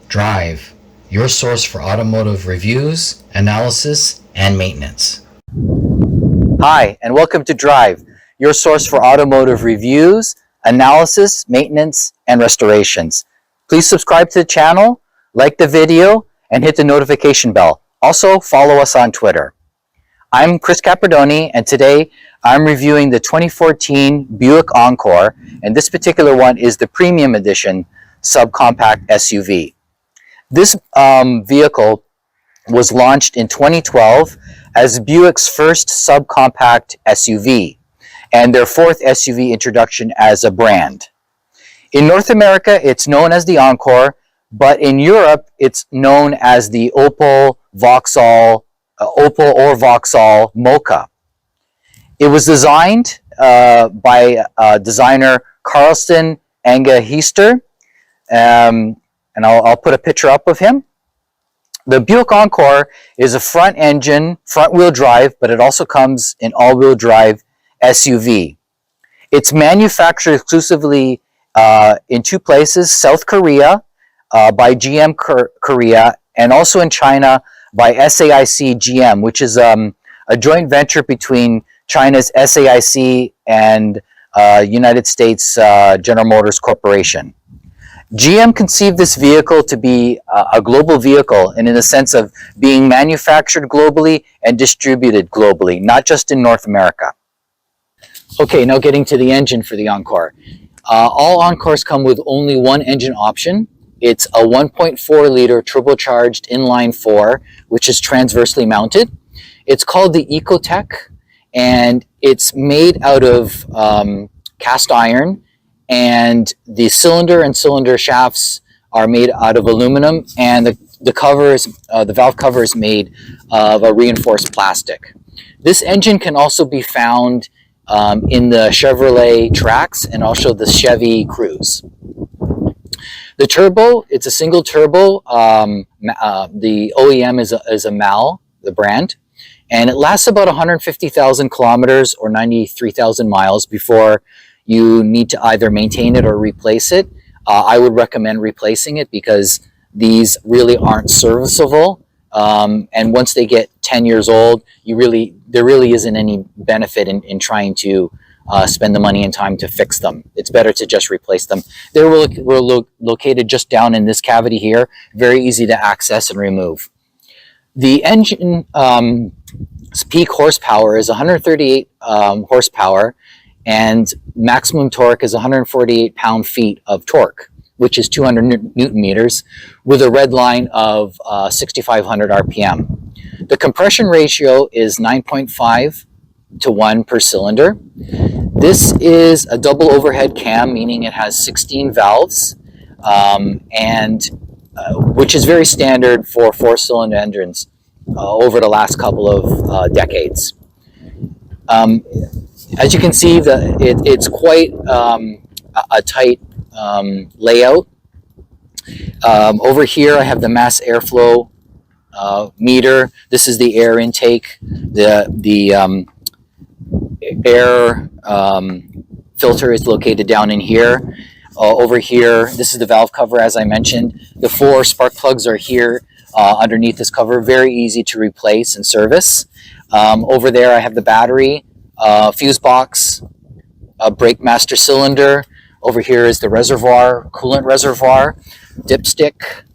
Drive, your source for automotive reviews, analysis, and maintenance. Hi, and welcome to Drive, your source for automotive reviews, analysis, maintenance, and restorations. Please subscribe to the channel, like the video, and hit the notification bell. Also, follow us on Twitter. I'm Chris Capredoni, and today I'm reviewing the 2014 Buick Encore, and this particular one is the Premium Edition subcompact SUV. This vehicle was launched in 2012 as Buick's first subcompact SUV and their fourth SUV introduction as a brand. In North America, it's known as the Encore, but in Europe, it's known as the Opel or Vauxhall Mocha. It was designed by designer Carlson Angeheister, and I'll put a picture up of him. The Buick Encore is a front-wheel drive, but it also comes in all-wheel drive SUV. It's manufactured exclusively in two places, South Korea by GM Korea, and also in China by SAIC GM, which is a joint venture between China's SAIC and United States General Motors Corporation. GM conceived this vehicle to be a global vehicle, and in the sense of being manufactured globally and distributed globally, not just in North America. Okay, now getting to the engine for the Encore. All Encores come with only one engine option. It's a 1.4-liter turbocharged inline-4, which is transversely mounted. It's called the Ecotec, and it's made out of cast iron, and the cylinder and cylinder shafts are made out of aluminum, and the valve cover is made of a reinforced plastic. This engine can also be found in the Chevrolet Trax and also the Chevy Cruze. The turbo, it's a single turbo. The OEM is a MAL, the brand, and it lasts about 150,000 kilometers or 93,000 miles before you need to either maintain it or replace it. I would recommend replacing it because these really aren't serviceable. And once they get 10 years old, there really isn't any benefit in trying to spend the money and time to fix them. It's better to just replace them. They're located just down in this cavity here, very easy to access and remove. The engine peak horsepower is 138 horsepower, and maximum torque is 148 pound-feet of torque, which is 200 Newton meters, with a red line of 6,500 RPM. The compression ratio is 9.5 to 1 per cylinder. This is a double overhead cam, meaning it has 16 valves, which is very standard for four-cylinder engines over the last couple of decades. As you can see, it's quite a tight layout. Over here, I have the mass airflow meter. This is the air intake. The air filter is located down in here. Over here, this is the valve cover, as I mentioned. The 4 spark plugs are here underneath this cover. Very easy to replace and service. Over there, I have the battery, fuse box, a brake master cylinder. Over here is the reservoir, coolant reservoir, dipstick,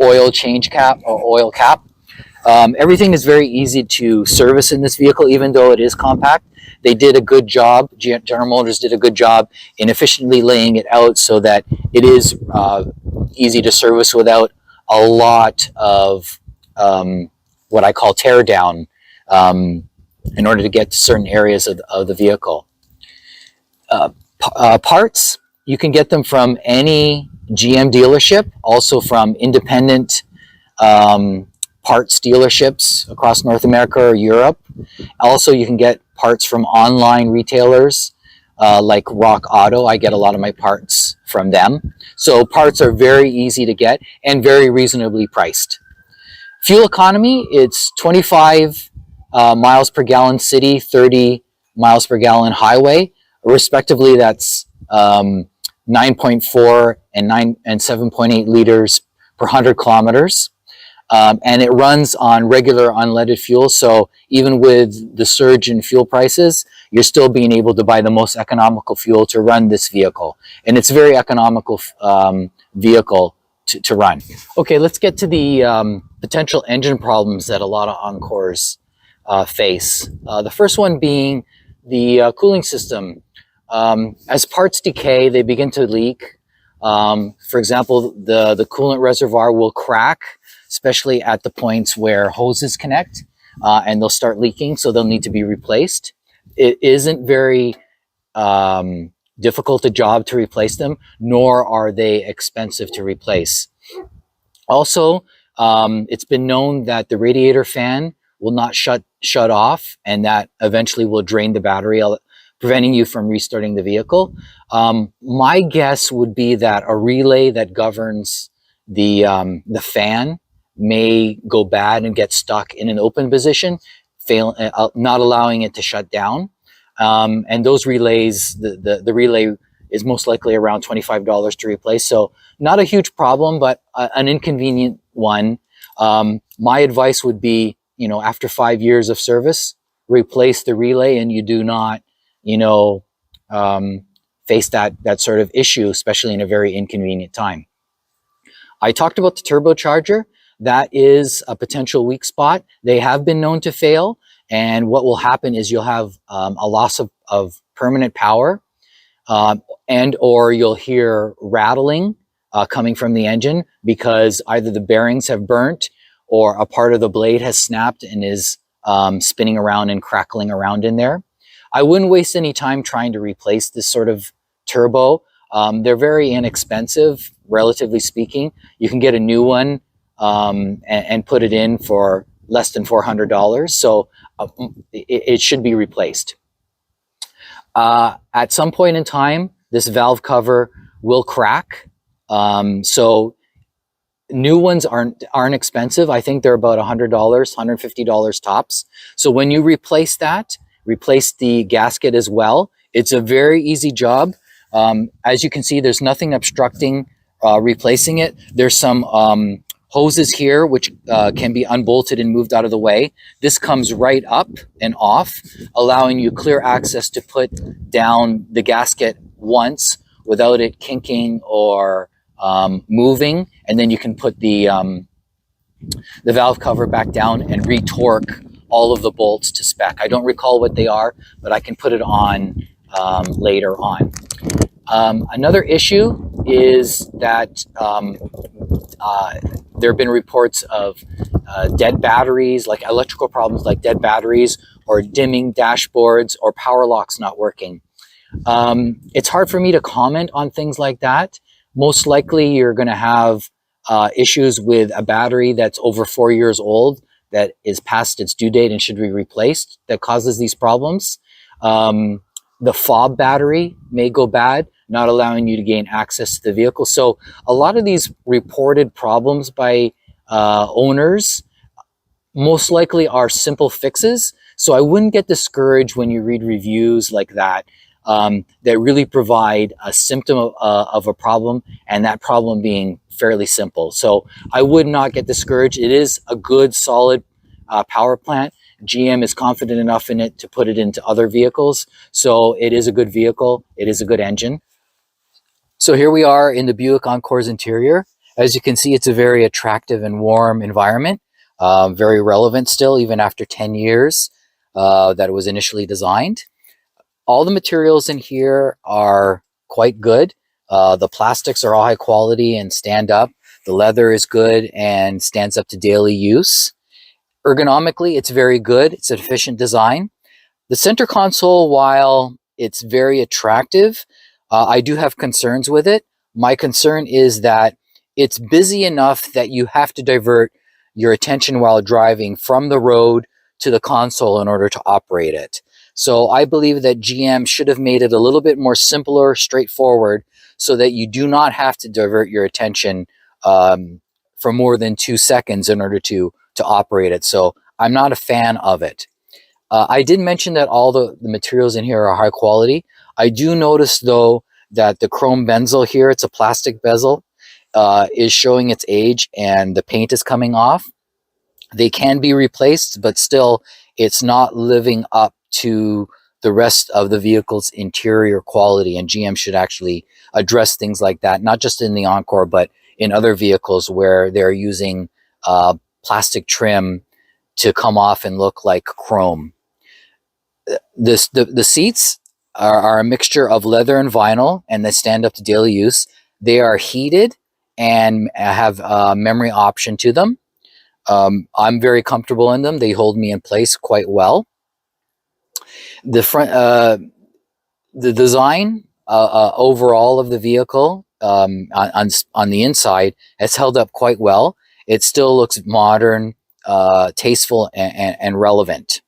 oil change cap or oil cap. Everything is very easy to service in this vehicle, even though it is compact. They did a good job. General Motors did a good job in efficiently laying it out so that it is easy to service without a lot of what I call tear down in order to get to certain areas of the vehicle. Parts, you can get them from any GM dealership, also from independent parts dealerships across North America or Europe. Also, you can get parts from online retailers like Rock Auto. I get a lot of my parts from them. So parts are very easy to get and very reasonably priced. Fuel economy, it's 25 miles per gallon city, 30 miles per gallon highway. Respectively, that's 9.4 and 7.8 liters per 100 kilometers. And it runs on regular unleaded fuel. So even with the surge in fuel prices, you're still being able to buy the most economical fuel to run this vehicle. And it's a very economical vehicle to run. Okay, let's get to the potential engine problems that a lot of Encores face. The first one being the cooling system. As parts decay, they begin to leak. For example, the coolant reservoir will crack, especially at the points where hoses connect, and they'll start leaking, so they'll need to be replaced. It isn't very difficult a job to replace them, nor are they expensive to replace. Also, it's been known that the radiator fan will not shut off, and that eventually will drain the battery, preventing you from restarting the vehicle. My guess would be that a relay that governs the fan may go bad and get stuck in an open position, not allowing it to shut down. And those relays, the relay is most likely around $25 to replace. So not a huge problem, but an inconvenient one. My advice would be, after 5 years of service, replace the relay, and you do not, face that sort of issue, especially in a very inconvenient time. I talked about the turbocharger. That is a potential weak spot. They have been known to fail, and what will happen is you'll have a loss of permanent power, and or you'll hear rattling coming from the engine because either the bearings have burnt or a part of the blade has snapped and is spinning around and crackling around in there. I wouldn't waste any time trying to replace this sort of turbo. They're very inexpensive, relatively speaking. You can get a new one and put it in for less than $400. So it should be replaced. At some point in time, this valve cover will crack. So new ones aren't expensive. I think they're about $100, $150 tops. So when you replace that, replace the gasket as well. It's a very easy job. As you can see, there's nothing obstructing replacing it. There's some hoses here which can be unbolted and moved out of the way. This comes right up and off, allowing you clear access to put down the gasket once without it kinking or moving, and then you can put the valve cover back down and retorque all of the bolts to spec. I don't recall what they are, but I can put it on later on. Another issue is that there have been reports of dead batteries, like electrical problems like dead batteries or dimming dashboards or power locks not working. It's hard for me to comment on things like that. Most likely you're going to have issues with a battery that's over 4 years old that is past its due date and should be replaced that causes these problems. The fob battery may go bad, not allowing you to gain access to the vehicle. So a lot of these reported problems by owners most likely are simple fixes. So I wouldn't get discouraged when you read reviews like that that really provide a symptom of a problem, and that problem being fairly simple. So I would not get discouraged. It is a good, solid power plant. GM is confident enough in it to put it into other vehicles. So it is a good vehicle. It is a good engine. So here we are in the Buick Encore's interior. As you can see, it's a very attractive and warm environment. Very relevant still, even after 10 years that it was initially designed. All the materials in here are quite good. The plastics are all high quality and stand up. The leather is good and stands up to daily use. Ergonomically, it's very good. It's an efficient design. The center console, while it's very attractive, I do have concerns with it. My concern is that it's busy enough that you have to divert your attention while driving from the road to the console in order to operate it. So I believe that GM should have made it a little bit more simpler, straightforward, so that you do not have to divert your attention for more than 2 seconds in order to operate it. So I'm not a fan of it. I did mention that all the materials in here are high quality. I do notice, though, that the chrome bezel here, it's a plastic bezel, is showing its age and the paint is coming off. They can be replaced, but still it's not living up to the rest of the vehicle's interior quality, and GM should actually address things like that, not just in the Encore, but in other vehicles where they're using plastic trim to come off and look like chrome. The seats are a mixture of leather and vinyl, and they stand up to daily use. They are heated and have a memory option to them. I'm very comfortable in them. They hold me in place quite well. The front, the design overall of the vehicle on the inside has held up quite well. It still looks modern, tasteful, and relevant.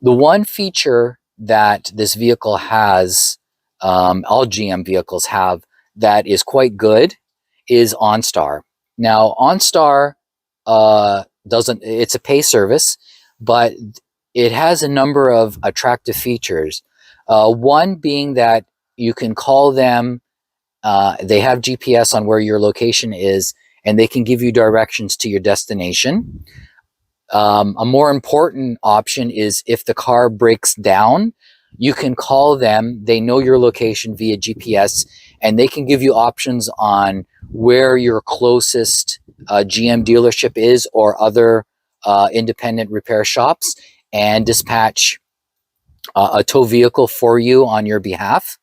The one feature that this vehicle has, all GM vehicles have, that is quite good is OnStar. Now, OnStar it's a pay service, but it has a number of attractive features. One being that you can call them, they have GPS on where your location is, and they can give you directions to your destination. A more important option is if the car breaks down, you can call them. They know your location via GPS, and they can give you options on where your closest GM dealership is or other independent repair shops, and dispatch a tow vehicle for you on your behalf.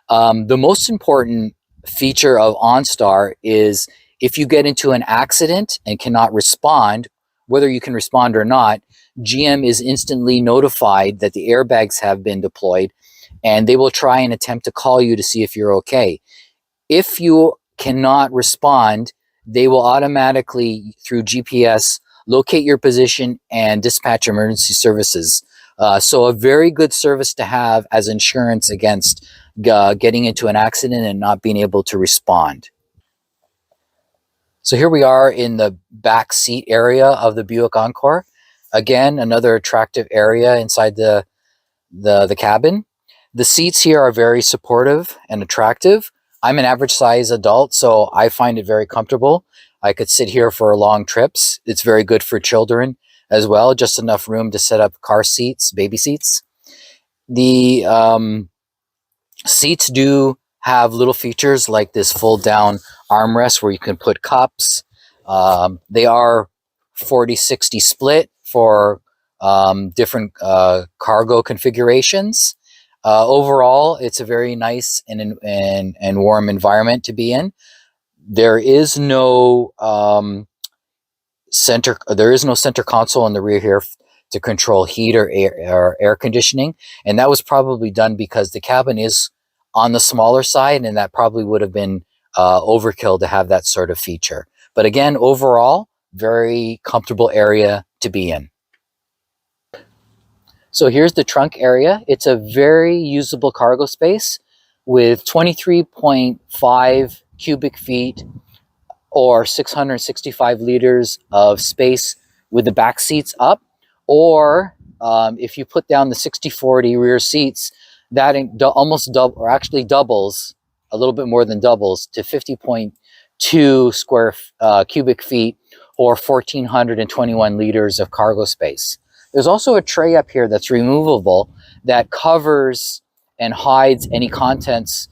The most important feature of OnStar is if you get into an accident and cannot respond, whether you can respond or not, GM is instantly notified that the airbags have been deployed, and they will try and attempt to call you to see if you're okay. If you cannot respond, they will automatically, through GPS, locate your position and dispatch emergency services. So a very good service to have as insurance against getting into an accident and not being able to respond. So here we are in the back seat area of the Buick Encore. Again, another attractive area inside the cabin. The seats here are very supportive and attractive. I'm an average size adult, so I find it very comfortable. I could sit here for long trips. It's very good for children as well, just enough room to set up car seats, baby seats. The seats do have little features like this fold down armrest where you can put cups. They are 40-60 split for different cargo configurations. Overall, it's a very nice and warm environment to be in. There is no center console in the rear here to control heat or air conditioning, and that was probably done because the cabin is on the smaller side, and that probably would have been overkill to have that sort of feature. But again, overall, very comfortable area to be in. So here's the trunk area. It's a very usable cargo space with 23.5 cubic feet or 665 liters of space with the back seats up. Or if you put down the 60-40 rear seats, that almost double, or actually doubles, a little bit more than doubles, to 50.2 square cubic feet or 1,421 liters of cargo space. There's also a tray up here that's removable that covers and hides any contents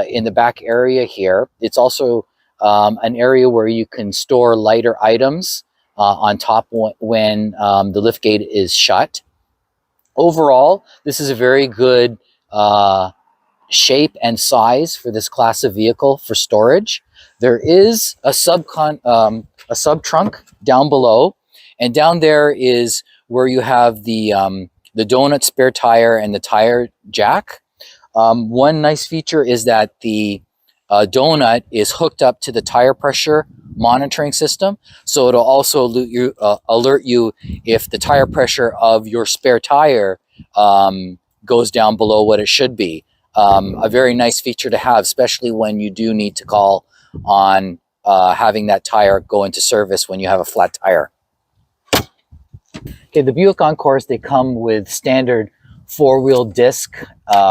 in the back area here. It's also an area where you can store lighter items on top when the liftgate is shut. Overall, this is a very good shape and size for this class of vehicle for storage. There is a sub-trunk down below, and down there is where you have the donut spare tire and the tire jack. One nice feature is that the donut is hooked up to the tire pressure monitoring system, so it'll also alert you if the tire pressure of your spare tire goes down below what it should be. A very nice feature to have, especially when you do need to call on having that tire go into service when you have a flat tire. Okay, the Buick Encores, they come with standard four-wheel disc,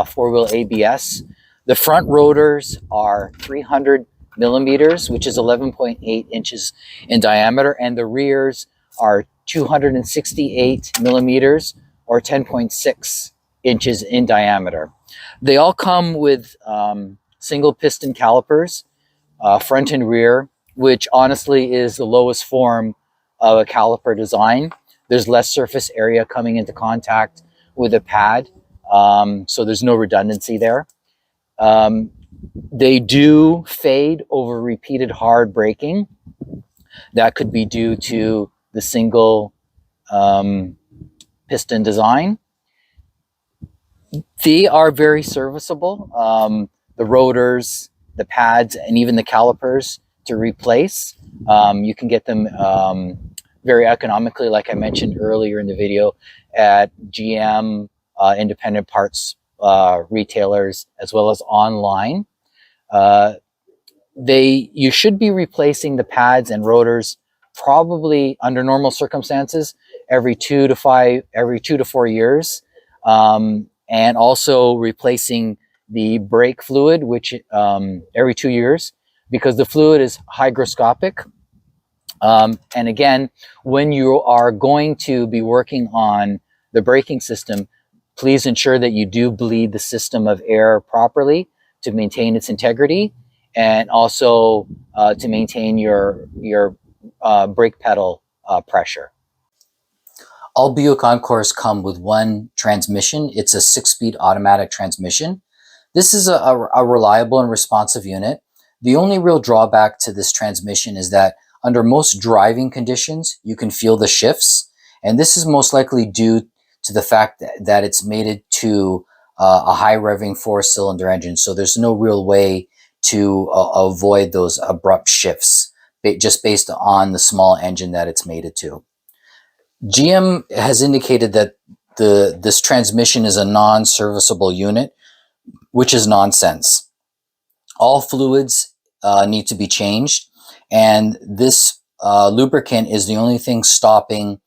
four-wheel ABS. The front rotors are 300 millimeters, which is 11.8 inches in diameter, and the rears are 268 millimeters or 10.6 inches in diameter. They all come with single piston calipers, front and rear, which honestly is the lowest form of a caliper design. There's less surface area coming into contact with a pad, so there's no redundancy there. They do fade over repeated hard braking. That could be due to the single piston design. They are very serviceable. The rotors, the pads, and even the calipers to replace. You can get them very economically, like I mentioned earlier in the video, at GM, independent parts retailers, as well as online. You should be replacing the pads and rotors probably under normal circumstances every 2 to 4 years, and also replacing the brake fluid, which every 2 years, because the fluid is hygroscopic. And again, when you are going to be working on the braking system, please ensure that you do bleed the system of air properly to maintain its integrity, and also to maintain your brake pedal pressure. All Buick Encores come with one transmission. It's a 6-speed automatic transmission. This is a reliable and responsive unit. The only real drawback to this transmission is that under most driving conditions, you can feel the shifts, and this is most likely due to the fact that it's mated to a high revving 4-cylinder engine. So there's no real way to avoid those abrupt shifts just based on the small engine that it's mated to. GM has indicated that this transmission is a non-serviceable unit, which is nonsense. All fluids need to be changed, and this lubricant is the only thing stopping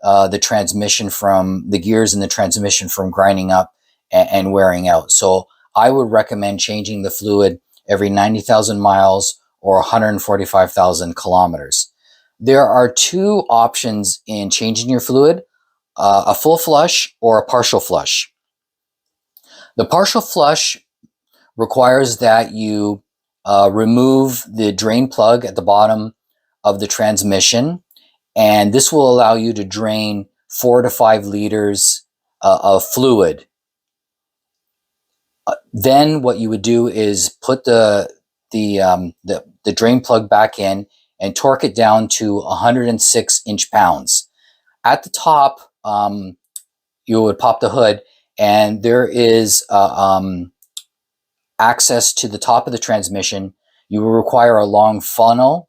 the gears in the transmission from grinding up and wearing out. So I would recommend changing the fluid every 90,000 miles or 145,000 kilometers. There are 2 options in changing your fluid, a full flush or a partial flush. The partial flush requires that you remove the drain plug at the bottom of the transmission, and this will allow you to drain 4 to 5 liters of fluid. Then what you would do is put the drain plug back in and torque it down to 106 inch-pounds. At the top, you would pop the hood, and there is access to the top of the transmission. You will require a long funnel,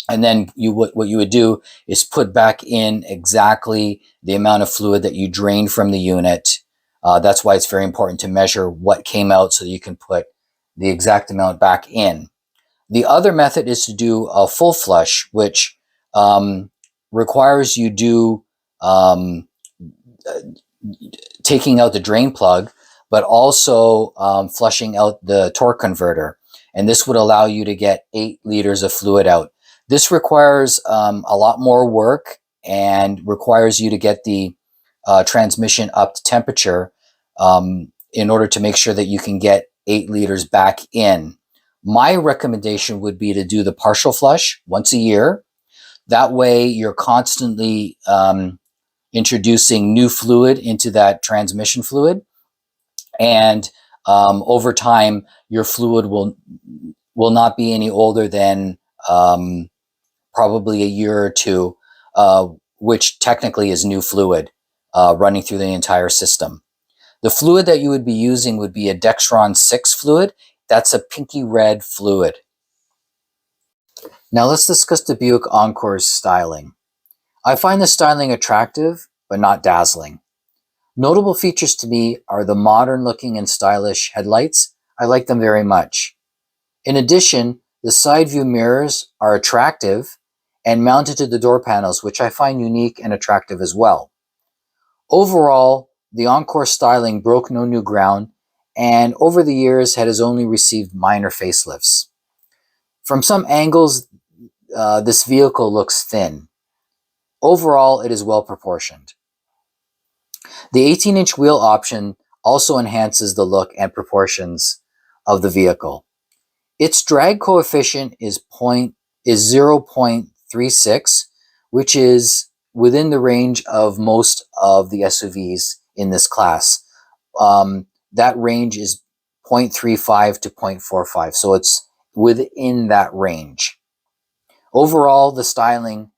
and then what you would do is put back in exactly the amount of fluid that you drained from the unit. That's why it's very important to measure what came out so that you can put the exact amount back in. The other method is to do a full flush, which requires you do taking out the drain plug, but also flushing out the torque converter. And this would allow you to get 8 liters of fluid out. This requires a lot more work and requires you to get the transmission up to temperature in order to make sure that you can get 8 liters back in. My recommendation would be to do the partial flush once a year. That way you're constantly introducing new fluid into that transmission fluid, and over time your fluid will not be any older than probably a year or 2, which technically is new fluid running through the entire system. The fluid that you would be using would be a Dexron 6 fluid. That's a pinky red fluid. Now let's discuss the Buick Encore's styling. I find the styling attractive, but not dazzling. Notable features to me are the modern looking and stylish headlights. I like them very much. In addition, the side view mirrors are attractive and mounted to the door panels, which I find unique and attractive as well. Overall, the Encore styling broke no new ground, and over the years has only received minor facelifts. From some angles, this vehicle looks thin. Overall, it is well proportioned. The 18-inch wheel option also enhances the look and proportions of the vehicle. Its drag coefficient is 0.36, which is within the range of most of the SUVs in this class. That range is 0.35 to 0.45, so it's within that range. Overall, the styling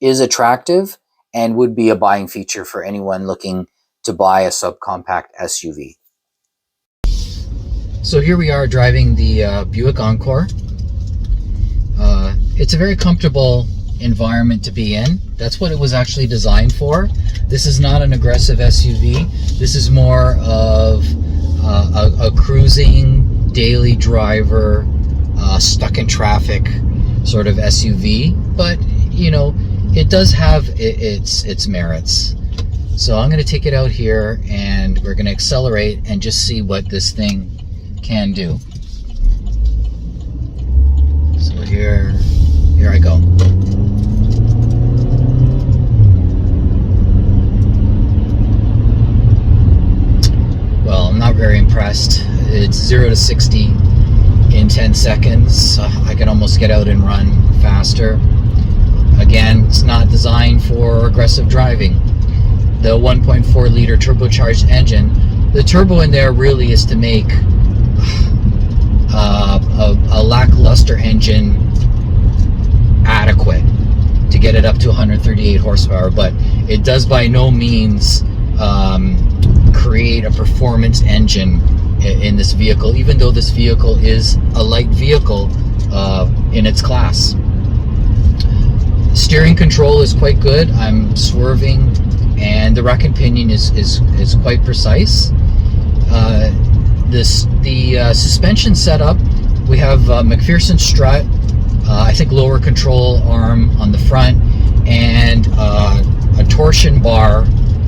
is attractive and would be a buying feature for anyone looking to buy a subcompact SUV. So here we are driving the Buick Encore. It's a very comfortable environment to be in. That's what it was actually designed for. This is not an aggressive SUV. This is more of a cruising daily driver, stuck in traffic sort of SUV, but you know, it does have its merits. So I'm going to take it out here and we're going to accelerate and just see what this thing can do. So here I go. Well, I'm not very impressed. It's 0 to 60 in 10 seconds. I can almost get out and run faster. Again, it's not designed for aggressive driving. The 1.4 liter turbocharged engine, the turbo in there really is to make a lackluster engine adequate to get it up to 138 horsepower, but it does by no means create a performance engine in this vehicle, even though this vehicle is a light vehicle in its class. Steering control is quite good. I'm swerving and the rack and pinion is quite precise. The suspension setup, we have McPherson strut, I think lower control arm on the front, and a torsion bar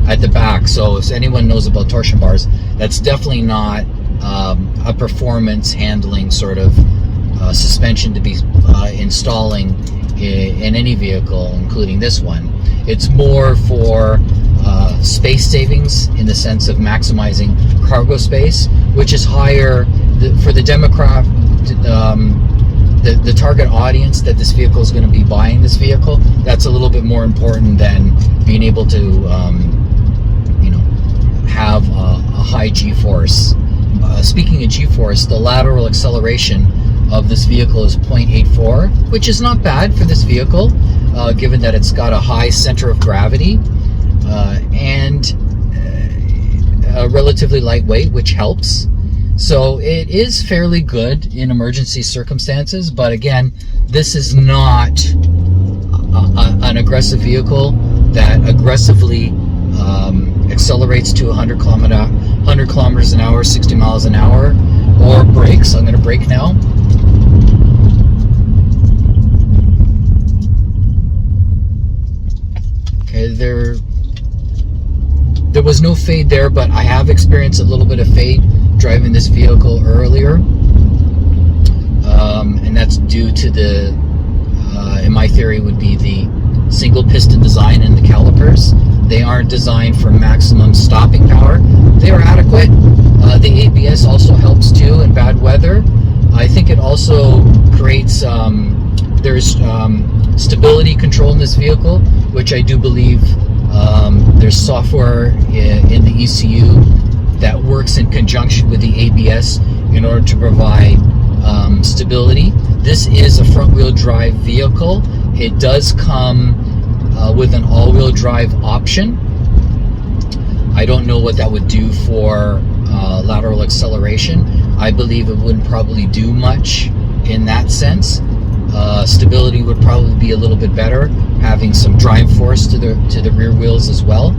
at the back. So if anyone knows about torsion bars, that's definitely not a performance handling sort of suspension to be installing in any vehicle, including this one. It's more for space savings in the sense of maximizing cargo space, which is higher for the demographic, the target audience that this vehicle is going to be buying this vehicle. That's a little bit more important than being able to have a high G-force. Speaking of G-force, the lateral acceleration of this vehicle is 0.84, which is not bad for this vehicle, given that it's got a high center of gravity and relatively lightweight, which helps. So it is fairly good in emergency circumstances, but again, this is not an aggressive vehicle that aggressively accelerates to 100 kilometers an hour, 60 miles an hour, or brakes. I'm going to brake now. Okay, there was no fade there, but I have experienced a little bit of fade driving this vehicle earlier, and that's due to the, in my theory, would be the single piston design in the calipers. They aren't designed for maximum stopping power. They are adequate. The ABS also helps too in bad weather. I think it also creates, there's stability control in this vehicle, which I do believe there's software in the ECU that works in conjunction with the ABS in order to provide stability. This is a front-wheel drive vehicle. It does come with an all-wheel drive option. I don't know what that would do for lateral acceleration. I believe it wouldn't probably do much in that sense. Stability would probably be a little bit better, having some drive force to the rear wheels as well.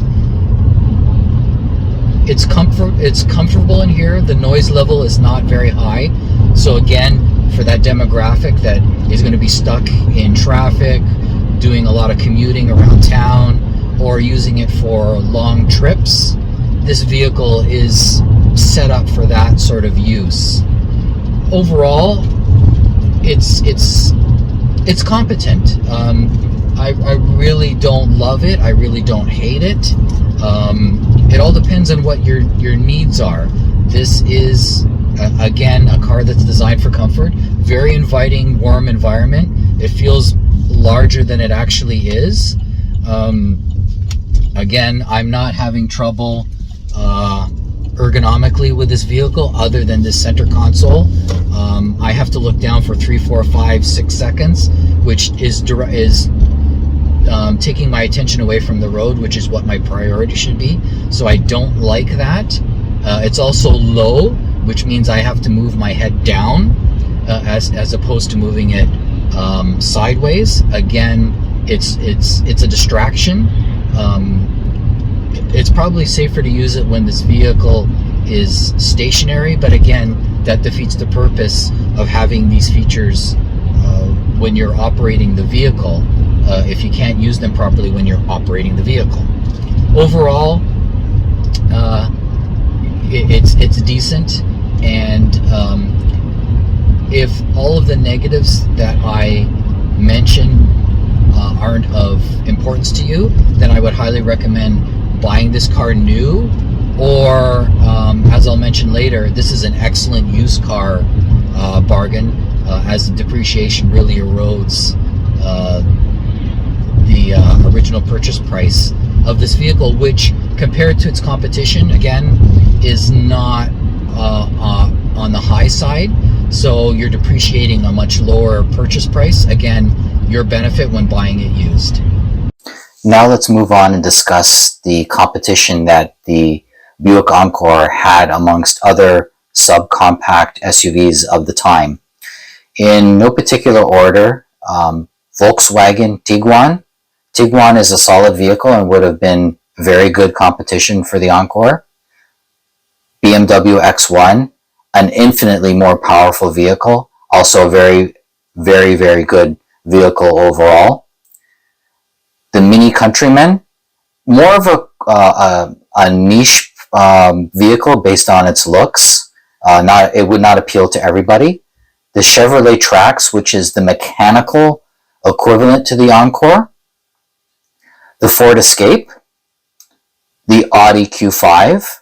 It's comfortable in here. The noise level is not very high. So again, for that demographic that is going to be stuck in traffic, doing a lot of commuting around town, or using it for long trips, this vehicle is set up for that sort of use. Overall, it's competent. I really don't love it. I really don't hate it. It all depends on what your needs are. This is again a car that's designed for comfort. Very inviting, warm environment. It feels larger than it actually is. Again, I'm not having trouble ergonomically with this vehicle other than this center console. I have to look down for 3, 4, 5, 6 seconds, which is taking my attention away from the road, which is what my priority should be. So I don't like that. It's also low, which means I have to move my head down as opposed to moving it sideways. Again, it's a distraction. It's probably safer to use it when this vehicle is stationary, but again, that defeats the purpose of having these features when you're operating the vehicle, if you can't use them properly when you're operating the vehicle. Overall, it's decent, and if all of the negatives that I mentioned aren't of importance to you, then I would highly recommend buying this car new, or as I'll mention later, this is an excellent used car bargain, as the depreciation really erodes the original purchase price of this vehicle, which compared to its competition, again, is not on the high side. So you're depreciating a much lower purchase price. Again, your benefit when buying it used. Now let's move on and discuss the competition that the Buick Encore had amongst other subcompact SUVs of the time. In no particular order, Volkswagen Tiguan. Tiguan is a solid vehicle and would have been very good competition for the Encore. BMW X1, an infinitely more powerful vehicle, also a very, very, very good vehicle overall. The Mini Countryman, more of a niche vehicle based on its looks. It would not appeal to everybody. The Chevrolet Trax, which is the mechanical equivalent to the Encore. The Ford Escape. The Audi Q5.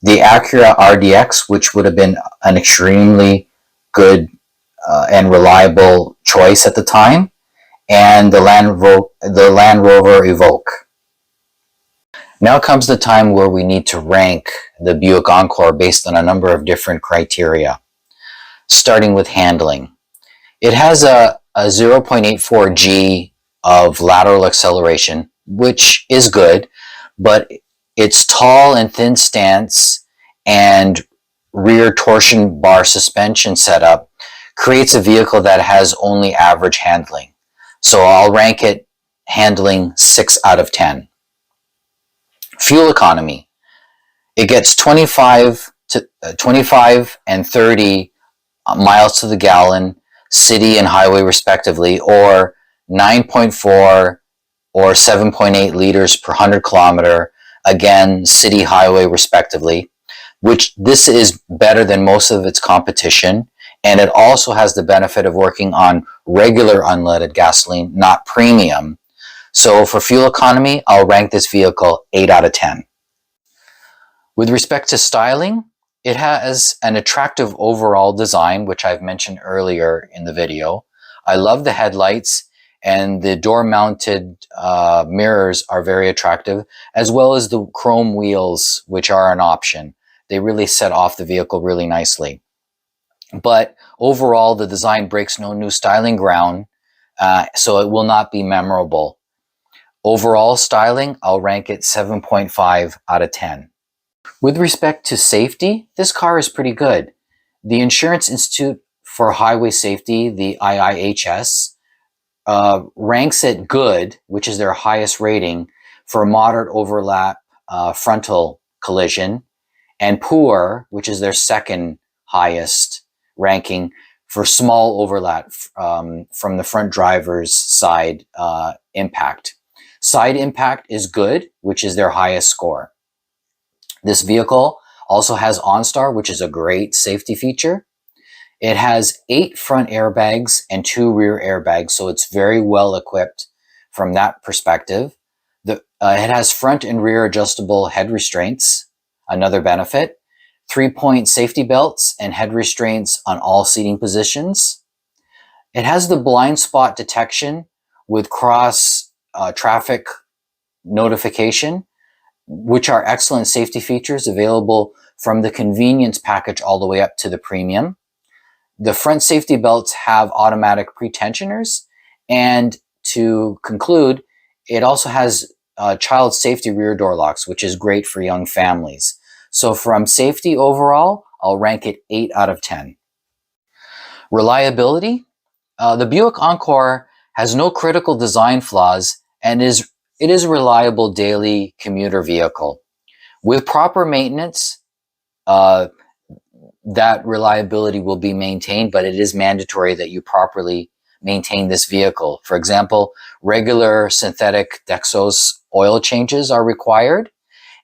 The Acura RDX, which would have been an extremely good and reliable choice at the time. And the Land Rover Evoque. Now comes the time where we need to rank the Buick Encore based on a number of different criteria, starting with handling. It has a 0.84 G of lateral acceleration, which is good, but its tall and thin stance and rear torsion bar suspension setup creates a vehicle that has only average handling. So I'll rank it handling 6 out of 10. Fuel economy. It gets 25 and 30 miles to the gallon, city and highway respectively, or 9.4 or 7.8 liters per 100 kilometer, again, city, highway respectively, which this is better than most of its competition. And it also has the benefit of working on regular unleaded gasoline, not premium. So for fuel economy, I'll rank this vehicle 8 out of 10. With respect to styling, it has an attractive overall design, which I've mentioned earlier in the video. I love the headlights, and the door-mounted mirrors are very attractive, as well as the chrome wheels, which are an option. They really set off the vehicle really nicely. But overall, the design breaks no new styling ground, so it will not be memorable. Overall styling, I'll rank it 7.5 out of 10. With respect to safety, this car is pretty good. The Insurance Institute for Highway Safety, the IIHS, ranks it good, which is their highest rating, for moderate overlap frontal collision, and poor, which is their second highest ranking, for small overlap from the front driver's side impact. Side impact is good, which is their highest score. This vehicle also has OnStar, which is a great safety feature. It has 8 front airbags and 2 rear airbags, so it's very well equipped from that perspective. It has front and rear adjustable head restraints, another benefit. 3-point safety belts and head restraints on all seating positions. It has the blind spot detection with cross traffic notification, which are excellent safety features available from the convenience package all the way up to the premium. The front safety belts have automatic pre-tensioners, and to conclude, it also has child safety rear door locks, which is great for young families. So from safety overall, I'll rank it 8 out of 10. Reliability, the Buick Encore has no critical design flaws and it is a reliable daily commuter vehicle. With proper maintenance, that reliability will be maintained, but it is mandatory that you properly maintain this vehicle. For example, regular synthetic Dexos oil changes are required.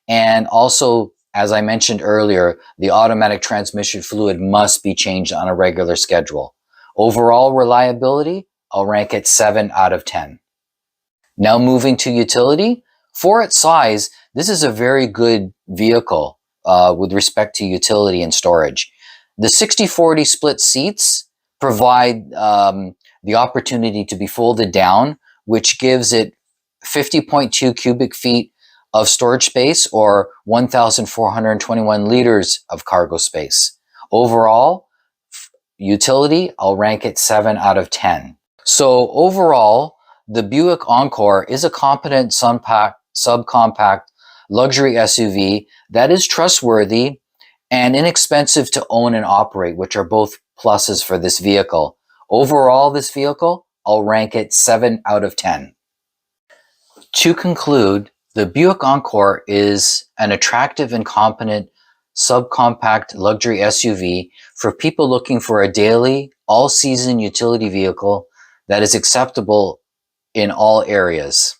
And also, as I mentioned earlier, the automatic transmission fluid must be changed on a regular schedule. Overall reliability, I'll rank it 7 out of 10. Now moving to utility. For its size, this is a very good vehicle with respect to utility and storage. The 60/40 split seats provide the opportunity to be folded down, which gives it 50.2 cubic feet of storage space or 1,421 liters of cargo space. Overall, utility, I'll rank it 7 out of 10. So overall, the Buick Encore is a competent subcompact luxury SUV that is trustworthy and inexpensive to own and operate, which are both pluses for this vehicle. Overall, this vehicle, I'll rank it 7 out of 10. To conclude, the Buick Encore is an attractive and competent subcompact luxury SUV for people looking for a daily, all-season utility vehicle that is acceptable in all areas.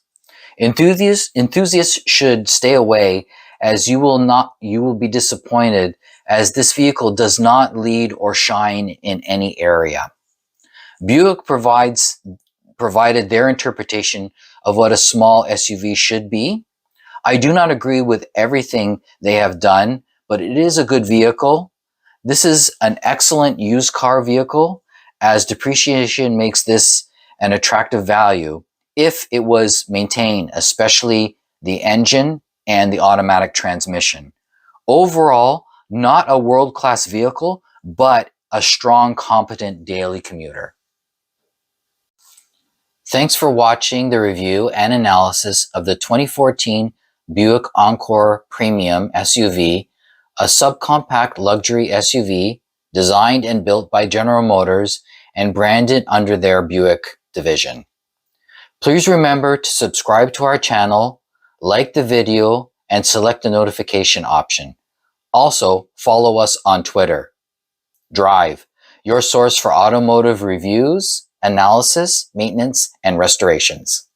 Enthusiasts should stay away, as you will be disappointed, as this vehicle does not lead or shine in any area. Buick provided their interpretation of what a small SUV should be. I do not agree with everything they have done, but it is a good vehicle. This is an excellent used car vehicle, as depreciation makes this an attractive value if it was maintained, especially the engine and the automatic transmission. Overall, not a world-class vehicle, but a strong, competent daily commuter. Thanks for watching the review and analysis of the 2014 Buick Encore Premium SUV, a subcompact luxury SUV designed and built by General Motors and branded under their Buick division. Please remember to subscribe to our channel, like the video, and select the notification option. Also, follow us on Twitter. Drive, your source for automotive reviews, analysis, maintenance, and restorations.